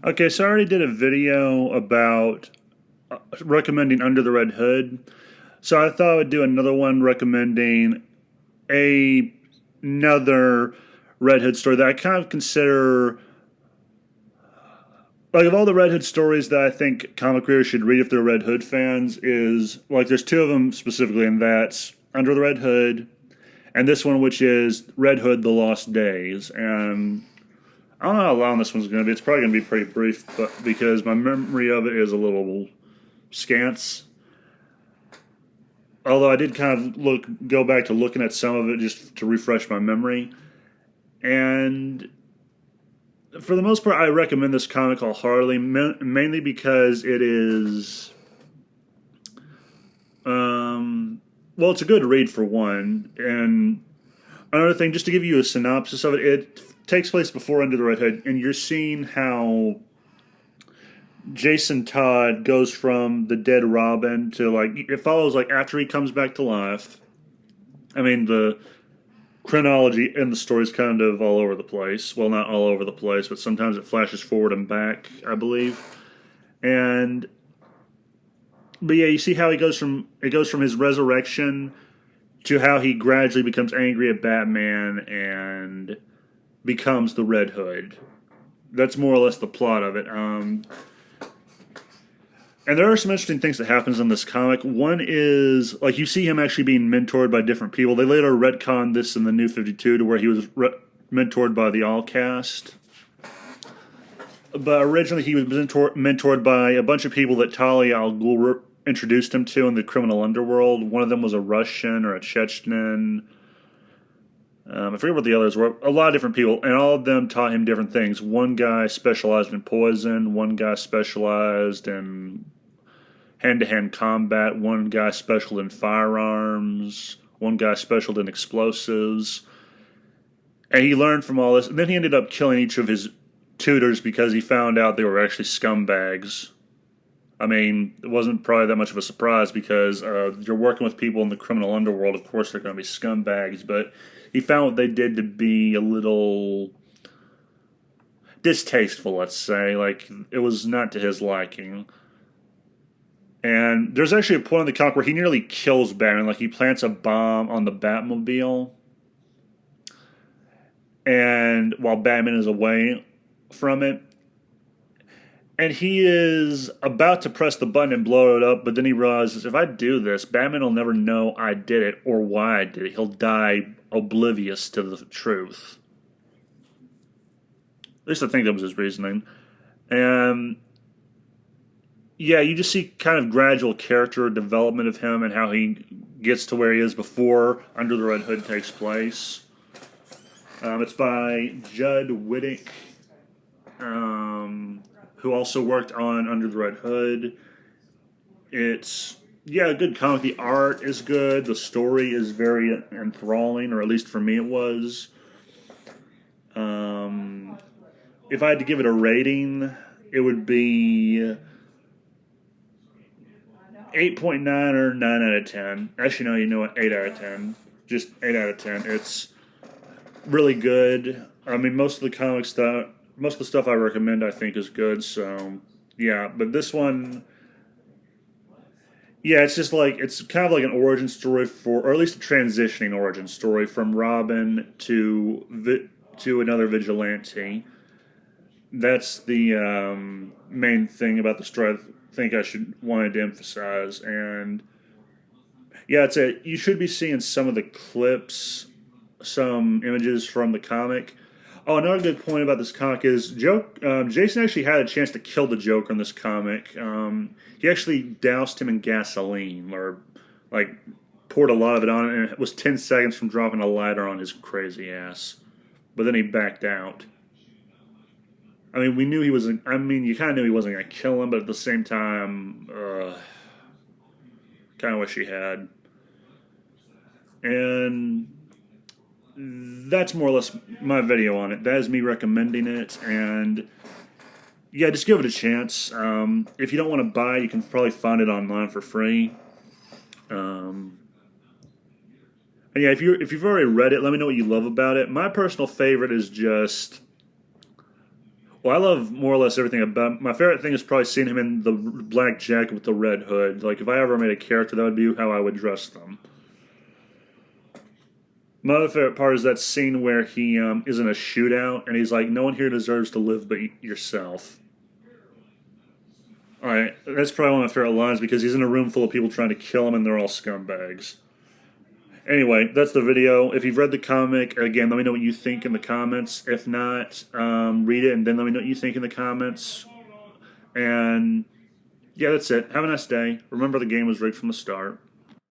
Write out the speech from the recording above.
Okay, so I already did a video about recommending Under the Red Hood. So I thought I would do another one recommending a another Red Hood story that I kind of consider like of all the Red Hood stories that I think comic readers should read if they're Red Hood fans is like there's two of them specifically, and that's Under the Red Hood and this one, which is Red Hood: The Lost Days. And I don't know how long this one's going to be. It's probably going to be pretty brief, but because my memory of it is a little scant. Although I did kind of go back to looking at some of it just to refresh my memory. And for the most part, I recommend this comic wholeheartedly, mainly because it is, well, it's a good read for one. And another thing, just to give you a synopsis of it, it takes place before Under the Red Hood, and you're seeing how Jason Todd goes from the dead Robin to like it follows like after he comes back to life. I mean the chronology in the story is kind of all over the place. Well, not all over the place, but sometimes it flashes forward and back, I believe. And but yeah, you see how it goes from his resurrection to how he gradually becomes angry at Batman and becomes the Red Hood. That's more or less the plot of it. And there are some interesting things that happens in this comic. One is like you see him actually being mentored by different people. They later retcon this in the New 52 to where he was mentored by the All Cast. But originally he was mentored by a bunch of people that Talia al Ghul introduced him to in the criminal underworld. One of them was a Russian or a Chechen. I forget what the others were. A lot of different people, and all of them taught him different things. One guy specialized in poison. One guy specialized in hand-to-hand combat. One guy special in firearms. One guy special in explosives. And he learned from all this. And then he ended up killing each of his tutors because he found out they were actually scumbags. I mean, it wasn't probably that much of a surprise because you're working with people in the criminal underworld. Of course, they're going to be scumbags. But he found what they did to be a little distasteful, let's say. Like, it was not to his liking. And there's actually a point in the comic where he nearly kills Batman. Like, he plants a bomb on the Batmobile. And while Batman is away from it. And he is about to press the button and blow it up, but then he realizes if I do this, Batman will never know I did it or why I did it. He'll die oblivious to the truth. At least I think that was his reasoning. And yeah, you just see kind of gradual character development of him and how he gets to where he is before Under the Red Hood takes place. It's by Judd Wittick, who also worked on Under the Red Hood. It's, yeah, a good comic. The art is good. The story is very enthralling, or at least for me it was. If I had to give it a rating, it would be 8.9 or 9 out of 10. Actually, no, you know what? 8 out of 10. Just 8 out of 10. It's really good. I mean, most of the stuff I recommend I think is good, so yeah, but this one, yeah, it's just like it's kind of like an origin story for, or at least a transitioning origin story from Robin to another vigilante. That's the main thing about the story I think I should wanted to emphasize. And yeah, you should be seeing some of the clips, some images from the comic. Oh, another good point about this comic is Jason actually had a chance to kill the Joker in this comic. He actually doused him in gasoline, or like poured a lot of it on it, and it was 10 seconds from dropping a lighter on his crazy ass. But then he backed out. I mean, we knew he wasn't. I mean, you kind of knew he wasn't going to kill him, but at the same time, kind of wish he had. And that's more or less my video on it. That is me recommending it, and yeah, just give it a chance. If you don't want to buy it, you can probably find it online for free. And yeah, if you've already read it, let me know what you love about it. My personal favorite is just, Well, I love more or less everything about. My favorite thing is probably seeing him in the black jacket with the red hood. Like, if I ever made a character, that would be how I would dress them. My other favorite part is that scene where he is in a shootout and he's like, "No one here deserves to live but yourself." All right, that's probably one of my favorite lines because he's in a room full of people trying to kill him and they're all scumbags. Anyway, that's the video. If you've read the comic, again, let me know what you think in the comments. If not, read it and then let me know what you think in the comments. And yeah, that's it. Have a nice day. Remember, the game was rigged from the start.